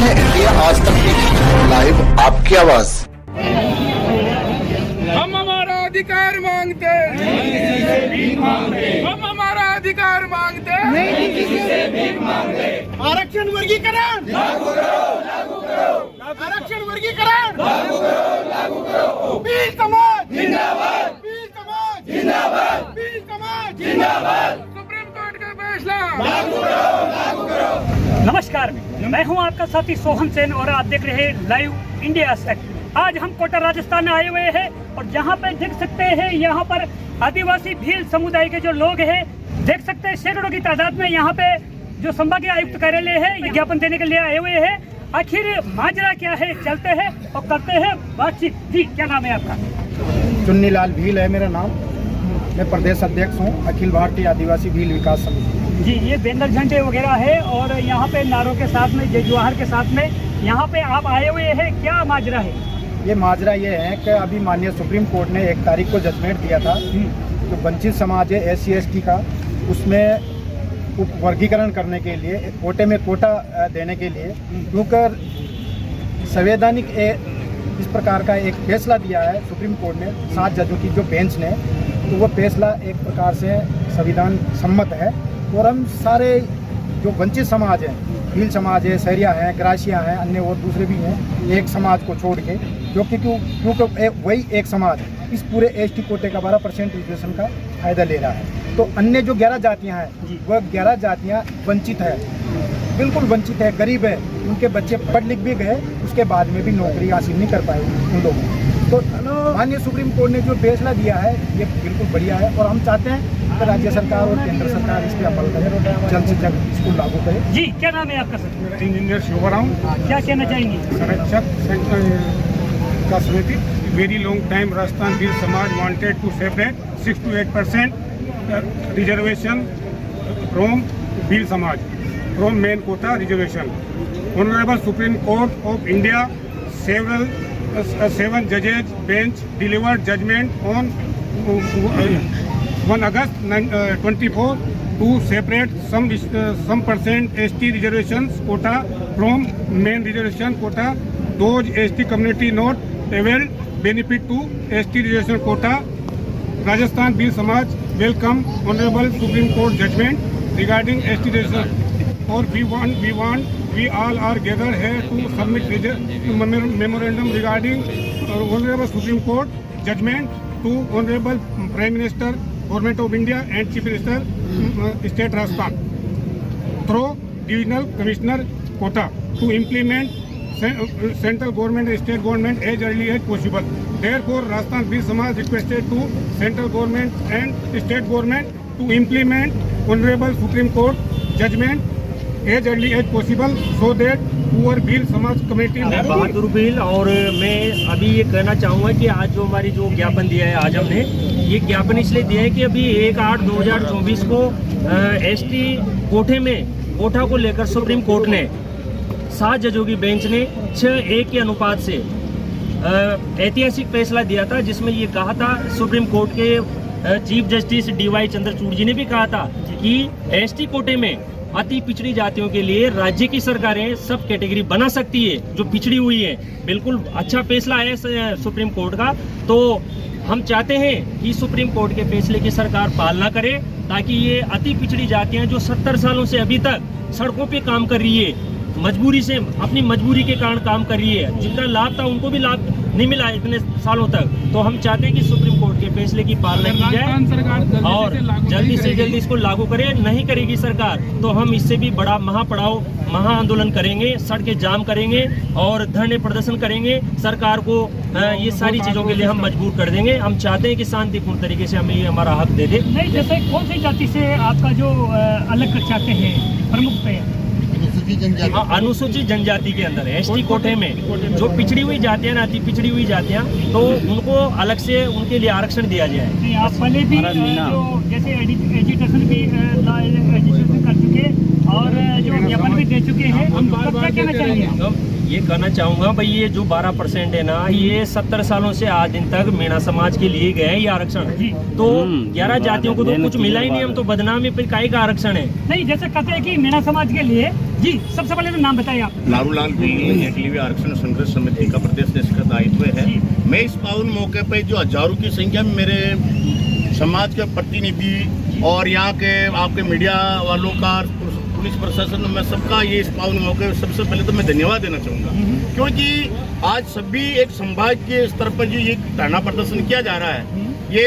हैं इंडिया आज तक की लाइव आपकी आवाज। हम हमारा अधिकार मांगते हम हमारा अधिकार मांगते नहीं किसी से भीख मांगते। आरक्षण वर्गीकरण लागू करो आरक्षण वर्गीकरण लागू करो। बील समाज जिंदाबाद, बील समाज जिंदाबाद, बील समाज जिंदाबाद। सुप्रीम कोर्ट का फैसला लागू करो। नमस्कार, मैं हूं आपका साथी सोहन सेन और आप देख रहे हैं लाइव इंडिया से। आज हम कोटा राजस्थान में आए हुए हैं और जहां पे देख सकते हैं यहाँ पर आदिवासी भील समुदाय के जो लोग हैं, देख सकते हैं सैकड़ों की तादाद में यहाँ पे जो संभागीय आयुक्त कार्यालय है विज्ञापन देने के लिए आए हुए हैं। आखिर माजरा क्या है, चलते हैं और करते हैं बातचीत। जी, क्या नाम है आपका? चुन्नीलाल भील है मेरा नाम। मैं प्रदेश अध्यक्ष हूँ अखिल भारतीय आदिवासी भील विकास समिति। जी, ये बैनर झंडे वगैरह है और यहाँ पे नारों के साथ में, जय जवाहर के साथ में यहाँ पे आप आए हुए हैं। क्या माजरा है? ये माजरा ये है कि अभी माननीय सुप्रीम कोर्ट ने 1 तारीख को जजमेंट दिया था जो वंचित समाज है SC ST का, उसमें उप वर्गीकरण करने के लिए कोटे में कोटा देने के लिए, क्योंकि संवैधानिक इस प्रकार का एक फैसला दिया है सुप्रीम कोर्ट ने 7 जजों की जो बेंच ने, तो वो फैसला एक प्रकार से संविधान सम्मत है। और हम सारे जो वंचित समाज हैं, भील समाज है, सहरिया हैं, ग्रासिया हैं, अन्य और दूसरे भी हैं, एक समाज को छोड़ के, क्योंकि वही एक समाज इस पूरे ST कोटे का 12% रिजर्वेशन का फायदा ले रहा है। तो अन्य जो 11 जातियां हैं वह 11 जातियां वंचित है, बिल्कुल वंचित है, गरीब है। उनके बच्चे पढ़ लिख भी गए, उसके बाद में भी नौकरी हासिल नहीं कर पाए उन लोगों को। तो माननीय सुप्रीम कोर्ट ने जो फैसला दिया है ये बिल्कुल बढ़िया है और हम चाहते हैं कि राज्य सरकार और केंद्र सरकार इस पर अमल करे, जल्द से जल्द इसको लागू करे। जी, क्या नाम है आपका सर? इंजीनियर शिवराम। क्या कहना चाहेंगे? संरक्षक का समिति। Very long time Rajasthan Bhil Samaj wanted to separate 6 to 8% reservation from Bhil Samaj from main quota reservation. Honorable Supreme Court of India, 7 judges bench delivered judgment on 1 August 24 to separate some percent ST reservations quota from main reservation quota. Those ST community not able benefit to ST reservation quota. Rajasthan Bhil Samaj welcome Honorable Supreme Court judgment regarding ST reservation. Or we all are gathered here to submit memorandum regarding Honorable Supreme Court judgment to Honorable Prime Minister, Government of India and Chief Minister, State Rajasthan through Divisional Commissioner quota to implement central government and state government as early as possible. Therefore, Rajasthan Bhil Samaj requested to central government and state government to implement Honorable Supreme Court judgment as early as possible so that poor Bhil Samaj community. बहादुर भील। और मैं अभी ये कहना चाहूँगा कि आज जो हमारी जो ज्ञापन दिया है, आज हमने ये ज्ञापन इसलिए दिया है कि अभी 1/8/2024 को ST कोटे में कोटा को लेकर सुप्रीम कोर्ट ने 7 जजों की बेंच ने 6-1 के अनुपात से ऐतिहासिक फैसला दिया था, जिसमें ये कहा था, सुप्रीम कोर्ट के चीफ जस्टिस DY चंद्रचूड़ जी ने भी कहा था कि ST कोटे में अति पिछड़ी जातियों के लिए राज्य की सरकारें सब कैटेगरी बना सकती है जो पिछड़ी हुई है। बिल्कुल अच्छा फैसला है सुप्रीम कोर्ट का। तो हम चाहते हैं कि सुप्रीम कोर्ट के फैसले की सरकार पालना करे, ताकि ये अति पिछड़ी जातियां जो 70 सालों से अभी तक सड़कों पे काम कर रही है, मजबूरी से, अपनी मजबूरी के कारण काम कर रही है, जिनका लाभ था उनको भी लाभ नहीं मिला इतने सालों तक। तो हम चाहते हैं कि सुप्रीम कोर्ट के फैसले की पालना की जाए और जल्दी से जल्दी इसको लागू करे। नहीं करेगी सरकार तो हम इससे भी बड़ा महा आंदोलन करेंगे, सड़कें जाम करेंगे और धरने प्रदर्शन करेंगे। सरकार को ये सारी चीजों के लिए हम मजबूर कर देंगे। हम चाहते हैं कि शांतिपूर्ण तरीके से हमें ये हमारा हक दे दे। नहीं, जैसे कौन सी जाति से आपका जो अलग चाहते हैं प्रमुख? अनुसूचित जनजाति के अंदर ST कोटे में जो पिछड़ी हुई जातियां, अति पिछड़ी हुई जातियां, तो उनको अलग से उनके लिए आरक्षण दिया जाए। आप पहले भी जो जैसे एजुकेशन भी रजिस्ट्रेशन कर चुके और जो ज्ञापन भी दे चुके हैं, हम क्या कहना चाहेंगे? तो ये कहना चाहूँगा भाई, ये जो 12% है ना, ये 70 सालों से आज दिन तक मीणा समाज के लिए गए हैं ये आरक्षण। तो 11 जातियों को तो कुछ मिला ही नहीं, हम तो बदनामी पे काहे का आरक्षण है। नहीं, जैसे कहते हैं कि मीणा समाज के लिए जी, सबसे पहले तो नाम बताइए आप। लालूलाल भील, एकलव्य आरक्षण संघर्ष समिति का प्रदेश देश का दायित्व है। मैं इस पावन मौके पे जो हजारों की संख्या में मेरे समाज के प्रतिनिधि और यहाँ के आपके मीडिया वालों का, पुलिस प्रशासन, मैं सबका ये इस पावन मौके पे सबसे पहले तो मैं धन्यवाद देना चाहूँगा, क्योंकि आज सभी एक संभाग के स्तर पर जो ये धरना प्रदर्शन किया जा रहा है, ये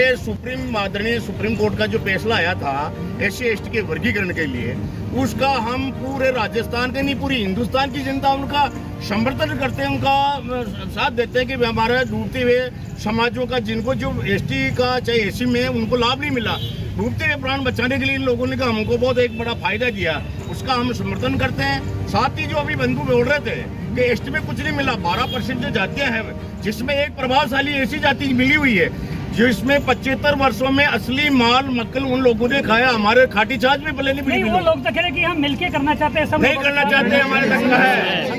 आदरणीय सुप्रीम कोर्ट का जो फैसला आया था SC/ST के वर्गीकरण के लिए, उसका हम पूरे राजस्थान के नहीं पूरी हिंदुस्तान की जनता उनका समर्थन करते हैं, उनका साथ देते हैं कि हमारे डूबते हुए समाजों का, जिनको जो ST का चाहे SC में उनको लाभ नहीं मिला, डूबते हुए प्राण बचाने के लिए इन लोगों ने हमको बहुत एक बड़ा फायदा दिया, उसका हम समर्थन करते हैं। साथ ही जो अभी बंधु बोल रहे थे कि ST में कुछ नहीं मिला, 12% जो जातियां हैं जिसमें एक प्रभावशाली ऐसी जाति मिली हुई है जिसमें 75 वर्षों में असली माल मक्कल उन लोगों ने खाया, हमारे खाटी छाछ में पहले नहीं, वो लोग तो कह रहे कि हम मिलके करना चाहते हैं, सब नहीं करना चाहते, हमारे तक का है।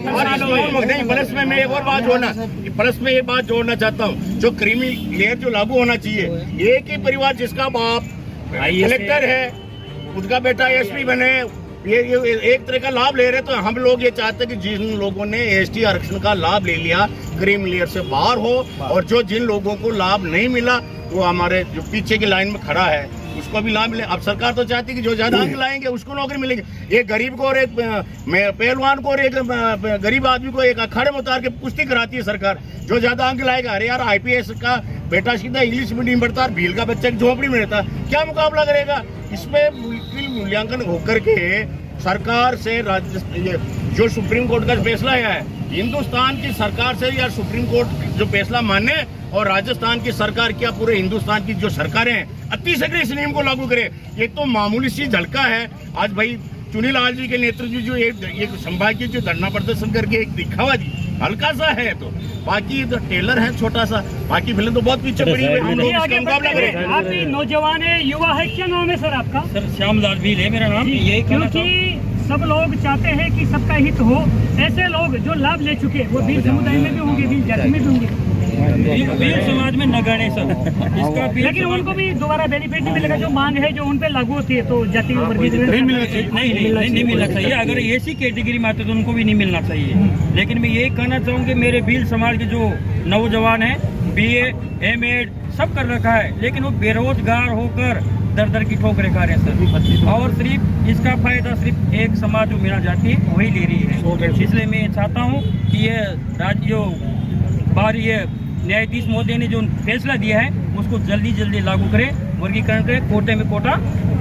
और नहीं, प्लस में मैं एक और बात जोड़ना चाहता हूँ, जो क्रीमी लेयर जो लागू होना चाहिए, एक ही परिवार जिसका बाप कलेक्टर है, उसका बेटा SP बने, ये एक तरह का लाभ ले रहे, तो हम लोग ये चाहते हैं कि जिन लोगों ने ST आरक्षण का लाभ ले लिया क्रीम लेयर से बाहर हो, और जो जिन लोगों को लाभ नहीं मिला वो हमारे जो पीछे की लाइन में खड़ा है उसको भी लाभ मिले। अब सरकार तो चाहती है कि जो ज्यादा अंक लाएंगे उसको नौकरी मिलेगी। एक गरीब को और एक पहलवान को और एक गरीब आदमी को एक अखाड़े में उतार के कुश्ती कराती है सरकार, जो ज्यादा अंक लाएगा। अरे यार, IPS का बेटा सीधा इंग्लिश मीडियम पढ़ता है, भील का बच्चा झोपड़ी में रहता, क्या मुकाबला करेगा? इसमें मूल्यांकन होकर के सरकार से जो सुप्रीम कोर्ट का फैसला आया है, हिंदुस्तान की सरकार से या सुप्रीम कोर्ट जो फैसला माने, और राजस्थान की सरकार क्या पूरे हिंदुस्तान की जो सरकारें हैं अतिशीघ्र इस नियम को लागू करे। ये तो मामूली सी झलका है। आज भाई चुनीलाल जी के नेतृत्व जो एक संभागीय जो धरना प्रदर्शन करके एक दिखावा जी हल्का सा है, तो बाकी तो टेलर है छोटा सा, बाकी फिल्म तो बहुत पीछे पड़ी हुई है। आगे मुकाबला करें। आप भी नौजवान है, युवा है, क्या नाम है सर आपका? सर श्यामलाल भील है मेरा नाम। ये क्योंकि सब लोग चाहते हैं कि सबका हित हो, ऐसे लोग जो लाभ ले चुके वो भील समुदाय में भी होंगे, भील जाति में भी होंगे, भील समाज में न गणे सर इसका, लेकिन उनको भी दोबारा बेनिफिट नहीं मिलेगा। जो मांग है जो उन पे लागू होती है, तो जाति को वर्गीकरण नहीं मिलना चाहिए। अगर ऐसी कैटेगरी में आते तो उनको भी नहीं मिलना चाहिए। लेकिन मैं यही कहना चाहूँगी, मेरे भील समाज के जो नौजवान हैं, BA M.Ed सब कर रखा है, लेकिन वो बेरोजगार होकर दर की ठोकरें खा रहे हैं सर, और सिर्फ इसका फायदा सिर्फ एक समाज जो मीणा जाति वही ले रही है। इसलिए मैं चाहता हूँ कि ये राज्य बाहरी न्यायाधीश महोदय ने जो फैसला दिया है उसको जल्दी लागू करे, वर्गीकरण करे, कोटे में कोटा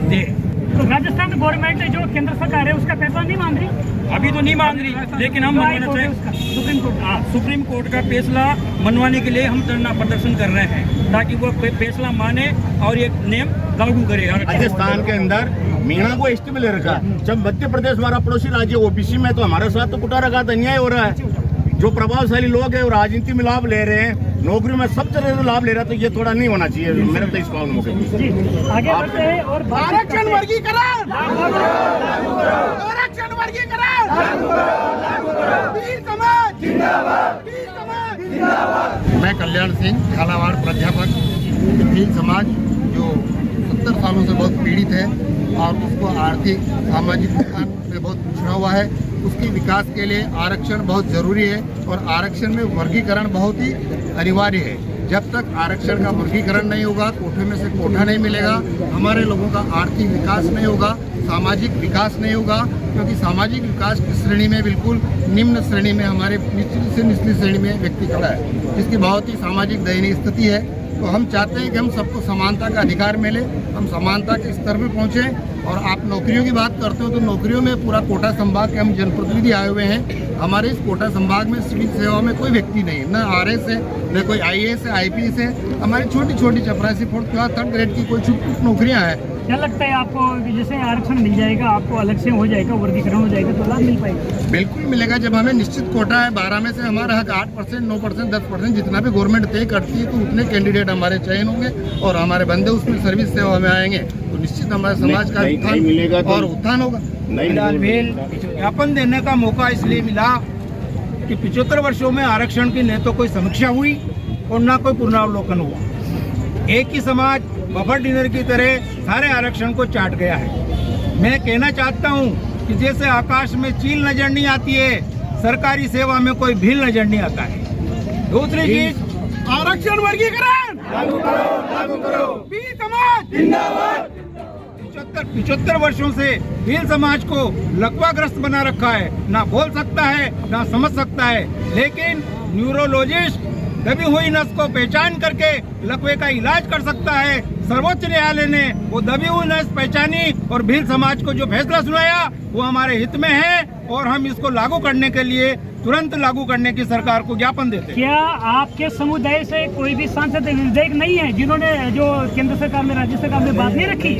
दे। तो राजस्थान गवर्नमेंट जो केंद्र सरकार है उसका फैसला नहीं मांग रही, अभी तो नहीं मांग रही, लेकिन हम मनवाना चाहिए। सुप्रीम कोर्ट का फैसला मनवाने के लिए हम धरना प्रदर्शन कर रहे हैं, ताकि वो फैसला माने और एक नियम लागू करे। राजस्थान के अंदर मीणा को ST में ले रखा, जब मध्य प्रदेश हमारा पड़ोसी राज्य OBC में, तो हमारे साथ तो कुटा रखा, अन्याय हो रहा है। जो प्रभावशाली लोग हैं वो राजनीति में लाभ ले रहे हैं, नौकरियों में सब तरह से लाभ ले रहा है, तो ये थोड़ा नहीं होना चाहिए मेरे तो इस कानून में। आगे बढ़ते हैं और आरक्षण वर्गीकरण, आरक्षण वर्गीकरण, भील समाज जिंदाबाद, भील समाज जिंदाबाद। मैं कल्याण सिंह, झालावाड़ प्राध्यापक। भील समाज जो 70 सालों से बहुत पीड़ित है और उसको आर्थिक सामाजिक उत्थान में बहुत पिछड़ा हुआ है, उसके विकास के लिए आरक्षण बहुत ज़रूरी है, और आरक्षण में वर्गीकरण बहुत ही अनिवार्य है। जब तक आरक्षण का वर्गीकरण नहीं होगा, कोठे में से कोठा नहीं मिलेगा, हमारे लोगों का आर्थिक विकास नहीं होगा, सामाजिक विकास नहीं होगा, क्योंकि सामाजिक विकास की श्रेणी में बिल्कुल निम्न श्रेणी में हमारे निचली से निचली श्रेणी में व्यक्ति खड़ा है, जिसकी बहुत ही सामाजिक दयनीय स्थिति है। तो हम चाहते हैं कि हम सबको समानता का अधिकार मिले, हम समानता के स्तर पर पहुँचें। और आप नौकरियों की बात करते हो तो नौकरियों में पूरा कोटा संभाग के हम जनप्रतिनिधि आए हुए हैं। हमारे इस कोटा संभाग में सिविल सेवा में कोई व्यक्ति नहीं है, न RS है, न कोई IAS है, IPS है। हमारी छोटी छोटी चपरासी 4th क्लास 3rd ग्रेड की कोई छुट नौकरियाँ हैं। क्या लगता है आपको कि जैसे आरक्षण मिल जाएगा, आपको अलग से हो जाएगा, वर्गीकरण हो जाएगा, तो लाभ मिल पाएगा? बिल्कुल मिलेगा। जब हमें निश्चित कोटा है, 12 में से हमारा हक 8%, 9%, 10% जितना भी गवर्नमेंट तय करती है, तो उतने कैंडिडेट हमारे चयन होंगे और हमारे बंदे उसमें सर्विस सेवा में आएंगे, तो निश्चित हमारे समाज का उत्थान और उत्थान होगा। ज्ञापन देने का मौका इसलिए मिला कि 75 वर्षों में आरक्षण की न तो कोई समीक्षा हुई और ना कोई पुनरावलोकन हुआ। एक ही समाज बफर डिनर की तरह सारे आरक्षण को चाट गया है। मैं कहना चाहता हूं कि जैसे आकाश में चील नजर नहीं आती है, सरकारी सेवा में कोई भील नजर नहीं आता है। दूसरी चीज, आरक्षण वर्गीकरण लागू करो। भील समाज जिंदाबाद। 75 वर्षों से भील समाज को लकवाग्रस्त बना रखा है, ना बोल सकता है ना समझ सकता है। लेकिन न्यूरोलॉजिस्ट दबी हुई नस को पहचान करके लकवे का इलाज कर सकता है। सर्वोच्च न्यायालय ने वो दबी हुई नस पहचानी और भील समाज को जो फैसला सुनाया वो हमारे हित में है और हम इसको लागू करने के लिए तुरंत लागू करने की सरकार को ज्ञापन देते हैं। क्या आपके समुदाय से कोई भी सांसद विधेयक नहीं है जिन्होंने जो केंद्र सरकार में राज्य सरकार में बात नहीं रखी?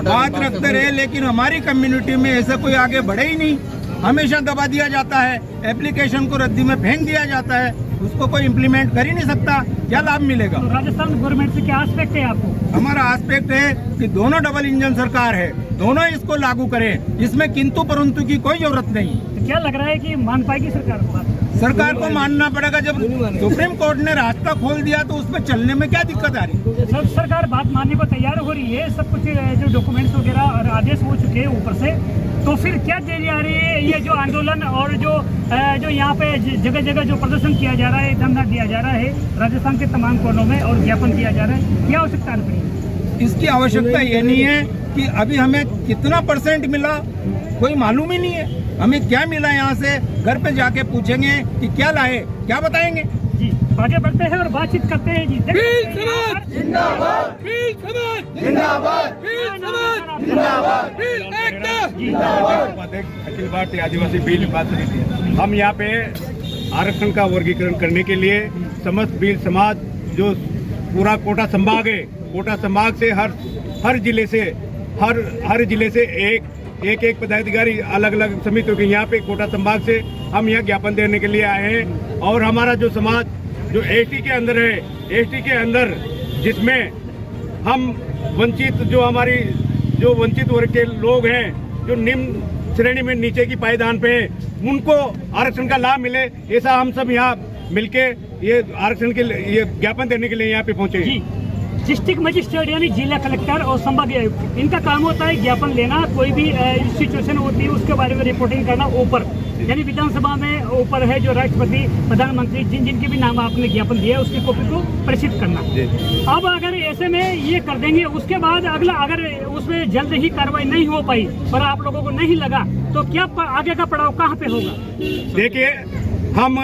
बात रखते रहे, लेकिन हमारी कम्युनिटी में ऐसा कोई आगे बढ़े ही नहीं। हमेशा दबा दिया जाता है, एप्लीकेशन को रद्दी में फेंक दिया जाता है, उसको कोई इम्प्लीमेंट कर ही नहीं सकता। क्या लाभ मिलेगा? तो राजस्थान गवर्नमेंट से क्या एस्पेक्ट है आपको? हमारा एस्पेक्ट है कि दोनों डबल इंजन सरकार है, दोनों इसको लागू करें। इसमें किंतु परंतु की कोई जरूरत नहीं। तो क्या लग रहा है कि मान पाएगी सरकार को? सरकार को मानना पड़ेगा। जब सुप्रीम कोर्ट ने रास्ता खोल दिया तो उसमें चलने में क्या दिक्कत आ रही है? सब सरकार बात मानने को तैयार हो रही है, सब कुछ जो डॉक्यूमेंट्स वगैरह और आदेश हो चुके हैं ऊपर से, तो फिर क्या देरी आ रही है? ये जो आंदोलन और जो यहाँ पे जगह जगह जो प्रदर्शन किया जा रहा है, धरना दिया जा रहा है राजस्थान के तमाम कोनों में और ज्ञापन दिया जा रहा है, क्या आवश्यकता पड़ी? इसकी आवश्यकता ये नहीं है कि अभी हमें कितना परसेंट मिला, कोई मालूम ही नहीं है। हमें क्या मिला, यहाँ से घर पे जाके पूछेंगे कि क्या लाए, क्या बताएंगे? जी आगे बढ़ते हैं और बातचीत करते हैं। जी अखिल भारतीय आदिवासी भील समिति। हम यहाँ पे आरक्षण का वर्गीकरण करने के लिए समस्त भील समाज जो पूरा कोटा संभाग है, कोटा संभाग से हर जिले से हर जिले से एक पदाधिकारी अलग अलग समितियों के यहाँ पे कोटा संभाग से हम यहाँ ज्ञापन देने के लिए आए हैं। और हमारा जो समाज जो एसटी के अंदर है, एसटी के अंदर जिसमें हम वंचित जो हमारी जो वंचित वर्ग के लोग हैं, जो निम्न श्रेणी में नीचे की पायदान पे हैं, उनको आरक्षण का लाभ मिले, ऐसा हम सब यहाँ मिलके ये आरक्षण के ये ज्ञापन देने के लिए यहाँ पे पहुँचे हैं। डिस्ट्रिक्ट मजिस्ट्रेट यानी जिला कलेक्टर और संभागीय आयुक्त, इनका काम होता है ज्ञापन लेना, कोई भी सिचुएशन होती है उसके बारे में रिपोर्टिंग करना ऊपर, यानी विधानसभा में ऊपर है जो राष्ट्रपति प्रधानमंत्री जिनके भी नाम आपने ज्ञापन दिया है उसकी कॉपी को प्रेषित करना। अब अगर ऐसे में ये कर देंगे, उसके बाद अगला अगर उसमें जल्द ही कार्रवाई नहीं हो पाई और आप लोगों को नहीं लगा तो क्या आगे का पड़ाव कहाँ पे होगा? देखिए, हम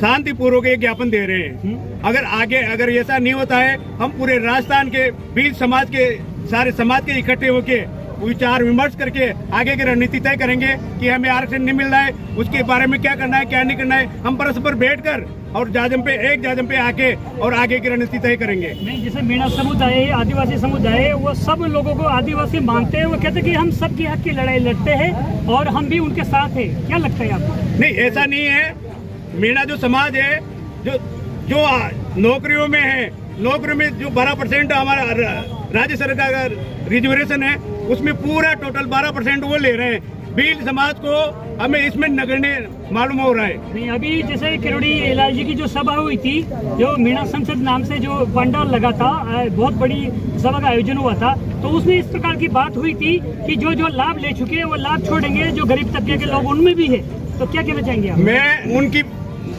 शांतिपूर्वक एक ज्ञापन दे रहे हैं। अगर ऐसा नहीं होता है, हम पूरे राजस्थान के भील समाज के सारे समाज के इकट्ठे होके विचार विमर्श करके आगे की रणनीति तय करेंगे कि हमें आरक्षण नहीं मिल रहा है, उसके बारे में क्या करना है क्या नहीं करना है। हम परस्पर बैठकर और एक जाजम पे आके और आगे की रणनीति तय करेंगे। नहीं, जैसे मीणा समुदाय आदिवासी समुदाय वो सब लोगों को आदिवासी मानते हैं, वो कहते हैं कि हम सबके हक की लड़ाई लड़ते हैं और हम भी उनके साथ हैं। क्या लगता है आपको? नहीं, ऐसा नहीं है। मीणा जो समाज है, जो नौकरियों में है, नौकरी में जो 12% हमारा राज्य सरकार का रिजर्वेशन है, उसमें पूरा टोटल 12% वो ले रहे हैं। भील समाज को हमें इसमें नगण्य मालूम हो रहा है। नहीं, अभी जैसे किरोड़ी लाल जी की जो सभा हुई थी, जो मीणा संसद नाम से जो पंडाल लगा था, बहुत बड़ी सभा का आयोजन हुआ था, तो उसमें इस प्रकार की बात हुई थी कि जो लाभ ले चुके हैं वो लाभ छोड़ेंगे, जो गरीब तबके के लोग उनमें भी है। तो क्या कहना चाहेंगे आप? मैं उनकी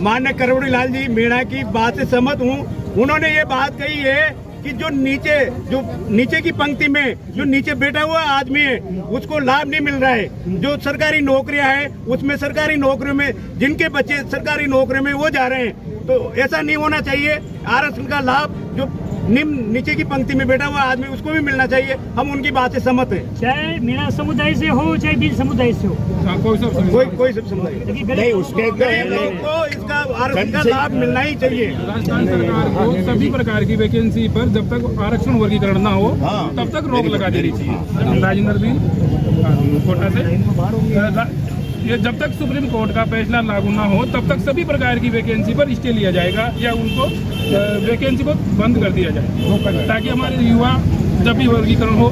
माननीय किरोड़ी लाल जी मीणा की बात से सहमत हूँ। उन्होंने ये बात कही है कि जो नीचे की पंक्ति में जो नीचे बैठा हुआ आदमी है उसको लाभ नहीं मिल रहा है। जो सरकारी नौकरियां हैं उसमें सरकारी नौकरियों में जिनके बच्चे सरकारी नौकरियों में वो जा रहे हैं, तो ऐसा नहीं होना चाहिए। आरक्षण का लाभ जो नीचे की पंक्ति में बैठा हुआ आदमी उसको भी मिलना चाहिए। हम उनकी बात से सहमत हैं, चाहे मीणा समुदाय से हो चाहे भील समुदाय से हो, कोई सब समुदाय नहीं, उसके लोग को इसका आरक्षण का लाभ मिलना ही चाहिए। राजस्थान सरकार को सभी प्रकार की वैकेंसी पर जब तक आरक्षण वर्गीकरण ना हो तब तक रोक लगा देनी चाहिए। राजेंद्र भी कोटा से ये जब तक सुप्रीम कोर्ट का फैसला लागू ना हो तब तक सभी प्रकार की वैकेंसी पर स्टे लिया जाएगा या उनको वैकेंसी को बंद कर दिया जाए, ताकि हमारे युवा जब भी वर्गीकरण हो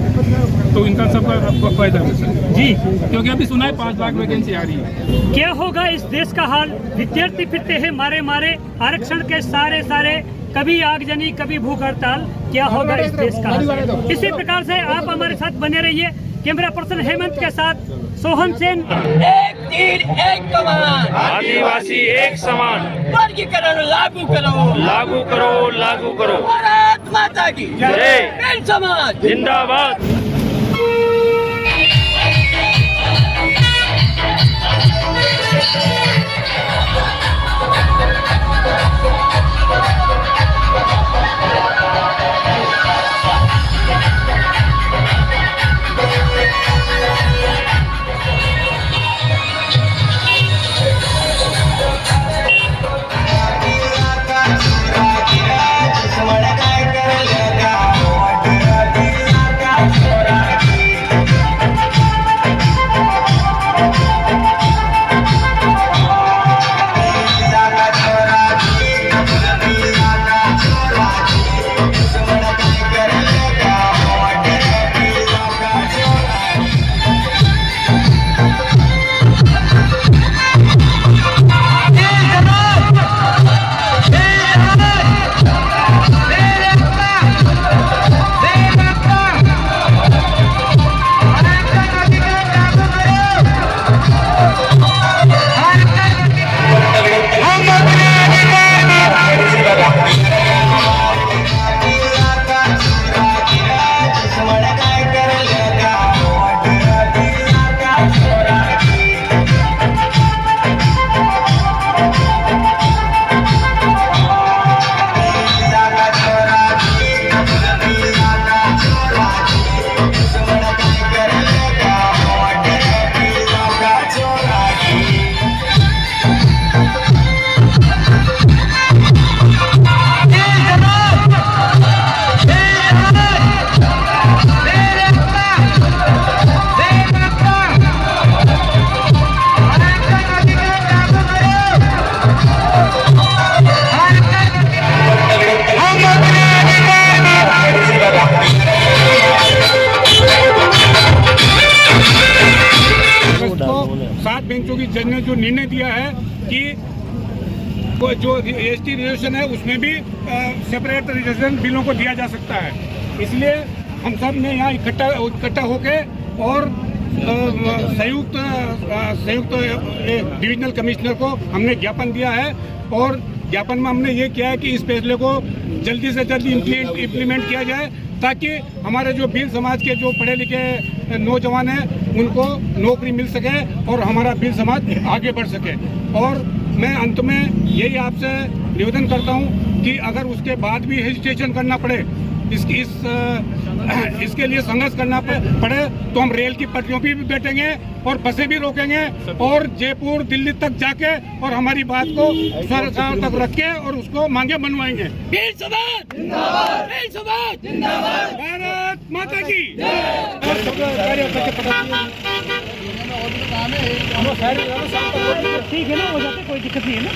तो इनका सबका फायदा मिल सके जी, क्योंकि अभी सुना है 5 लाख वैकेंसी आ रही है। क्या होगा इस देश का हाल? विद्यार्थी फिरते हैं मारे मारे, आरक्षण के सारे कभी आगजनी कभी भूख हड़ताल। क्या होगा इस देश का हाल? इसी प्रकार से आप हमारे साथ बने रहिए। कैमरा पर्सन हेमंत के साथ सोहन सेन। एक तीर एक कमान, आदिवासी एक समान, वर्गीकरण लागू करो, लागू करो, लागू करो। भारत माता की जय। भील समाज जिंदाबाद। बेंचों की जज ने जो निर्णय दिया है कि जो एसटी रिजर्वेशन है उसमें भी सेपरेट रिजर्वेशन बिलों को दिया जा सकता है। इसलिए हम सब ने यहाँ इकट्ठा होके और संयुक्त डिविजनल कमिश्नर को हमने ज्ञापन दिया है और ज्ञापन में हमने ये किया है कि इस फैसले को जल्दी से जल्दी इम्प्लीमेंट किया जाए ताकि हमारे जो भील समाज के जो पढ़े लिखे नौजवान हैं उनको नौकरी मिल सके और हमारा भील समाज आगे बढ़ सके। और मैं अंत में यही आपसे निवेदन करता हूं कि अगर उसके बाद भी हेजिटेशन करना पड़े, इसके लिए संघर्ष करना पड़े तो हम रेल की पटरियों पर भी बैठेंगे और बसें भी रोकेंगे और जयपुर दिल्ली तक जाके और हमारी बात को सरकार तक रख के और उसको मांगे बनवाएंगे। भील समाज जिंदाबाद, भील समाज जिंदाबाद, भारत माता की ठीक है ना, हो जाते, कोई दिक्कत नहीं है ना।